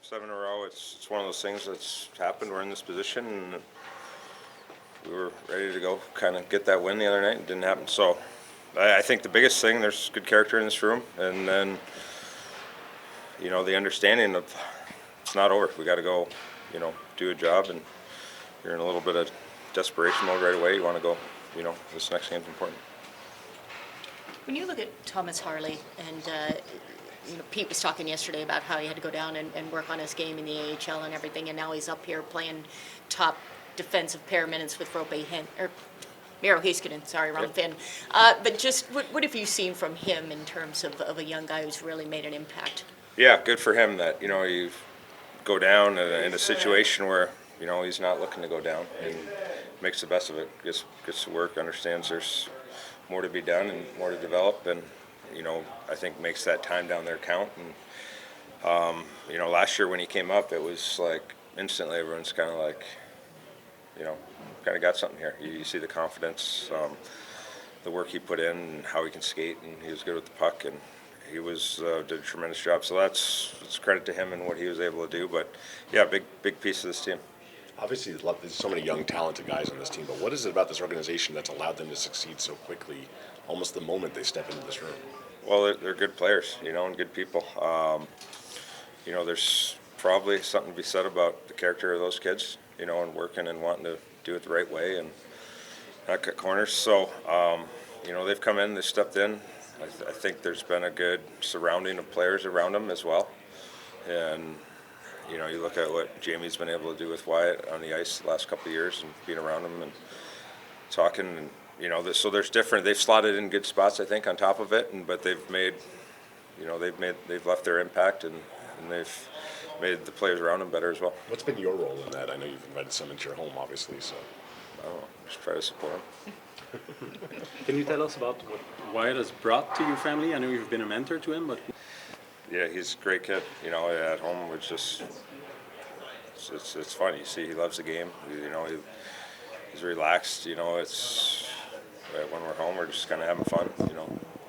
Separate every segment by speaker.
Speaker 1: 7 in a row. It's one of those things that's happened. We're in this position, and we were ready to go kind of get that win the other night. It didn't happen. So I think the biggest thing, there's good character in this room, and then, the understanding of it's not over. We got to go, do a job, and you're in a little bit of desperation mode right away. You want to go, this next game's important.
Speaker 2: When you look at Thomas Harley, and Pete was talking yesterday about how he had to go down and work on his game in the AHL and everything, and now he's up here playing top defensive pair minutes with Miro Heiskanen, sorry, wrong Finn. But just what have you seen from him in terms of a young guy who's really made an impact?
Speaker 1: Yeah, good for him that, you go down in a situation where, he's not looking to go down and makes the best of it, gets to work, understands there's more to be done and more to develop, and, I think makes that time down there count. And, last year when he came up, it was like instantly everyone's kind of like, kind of got something here. You see the confidence, the work he put in, and how he can skate, and he was good with the puck, and he did a tremendous job. So it's credit to him and what he was able to do. But yeah, big piece of this team.
Speaker 3: Obviously, there's so many young, talented guys on this team, but what is it about this organization that's allowed them to succeed so quickly, almost the moment they step into this room?
Speaker 1: Well, they're good players, and good people. There's probably something to be said about the character of those kids, and working and wanting to do it the right way and not cut corners. So, they've come in, they've stepped in. I think there's been a good surrounding of players around them as well. And, you look at what Jamie's been able to do with Wyatt on the ice the last couple of years and being around him and talking. And, so there's different, they've slotted in good spots, I think, on top of it. But they've made, they've left their impact and they've made the players around them better as well.
Speaker 3: What's been your role in that? I know you've invited some into your home, obviously, so.
Speaker 1: I don't know, just try to support them.
Speaker 4: Can you tell us about what Wyatt has brought to your family? I know you've been a mentor to him, but...
Speaker 1: Yeah, he's a great kid. At home, it's just, it's fun. You see, he loves the game. He's relaxed. It's when we're home, we're just kind of having fun.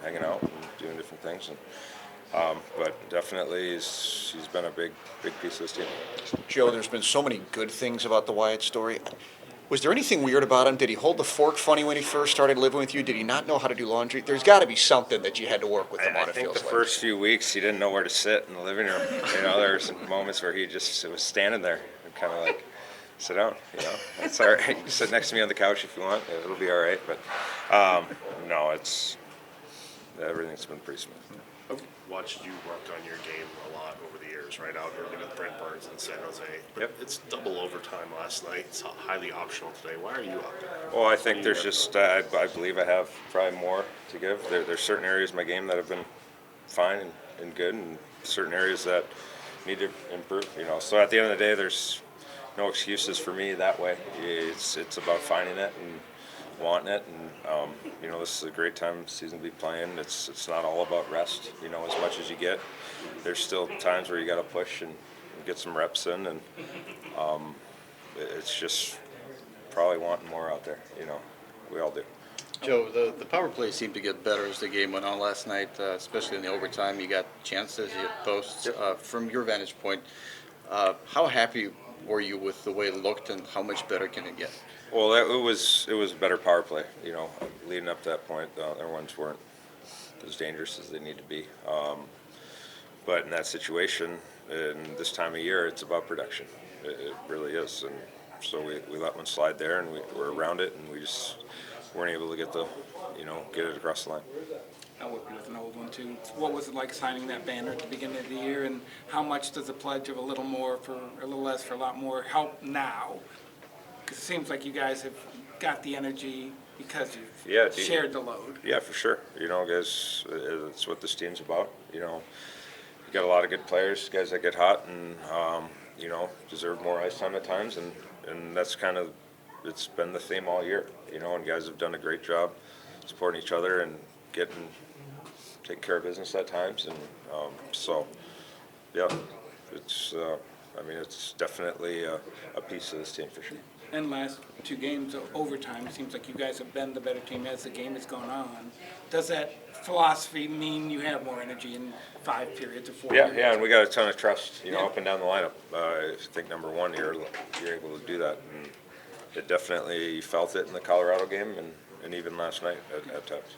Speaker 1: Hanging out and doing different things. And, but definitely, he's been a big piece of this team.
Speaker 5: Joe, there's been so many good things about the Wyatt story. Was there anything weird about him? Did he hold the fork funny when he first started living with you? Did he not know how to do laundry? There's got to be something that you had to work with him on.
Speaker 1: I think the first few weeks he didn't know where to sit in the living room. There were some moments where he just was standing there and kind of like, sit down. That's all right. You can sit next to me on the couch if you want. It'll be all right. But no, everything's been pretty smooth.
Speaker 6: I've watched you work on your game a lot over the years, right out here with Brent Burns in San Jose. But
Speaker 1: Yep.
Speaker 6: It's double overtime last night. It's highly optional today. Why are you out there?
Speaker 1: Well, I think there's just, I believe I have probably more to give. There's certain areas of my game that have been fine and good, and certain areas that need to improve, So at the end of the day, there's no excuses for me that way. It's about finding it and wanting it, and this is a great time of the season to be playing. It's not all about rest, as much as you get. There's still times where you got to push and get some reps in, and it's just probably wanting more out there. We all do.
Speaker 7: Joe, the power play seemed to get better as the game went on last night, especially in the overtime. You got chances, you had posts. From your vantage point, how happy were you with the way it looked, and how much better can it get?
Speaker 1: Well, it was a better power play. Leading up to that point, the other ones weren't as dangerous as they need to be. But in that situation, in this time of year, it's about production. It really is. And so we let one slide there, and we were around it, and we just weren't able to get it across the line.
Speaker 8: I worked with an old one too. What was it like signing that banner at the beginning of the year, and how much does a pledge of a little more for a little less for a lot more help now? Because it seems like you guys have got the energy because you've shared the load.
Speaker 1: Yeah, for sure. Guys, it's what this team's about. You got a lot of good players, guys that get hot and deserve more ice time at times, and that's kind of it's been the theme all year. And guys have done a great job supporting each other and taking care of business at times, and so yeah, it's definitely a piece of this team for sure.
Speaker 8: and last two games of overtime, it seems like you guys have been the better team as the game has gone on. Does that philosophy mean you have more energy in 5 periods or 4
Speaker 1: Yeah,
Speaker 8: periods?
Speaker 1: yeah, and we got a ton of trust,
Speaker 8: Yeah.
Speaker 1: up and down the lineup. I think number one, you're able to do that. And it definitely felt it in the Colorado game and even last night at times.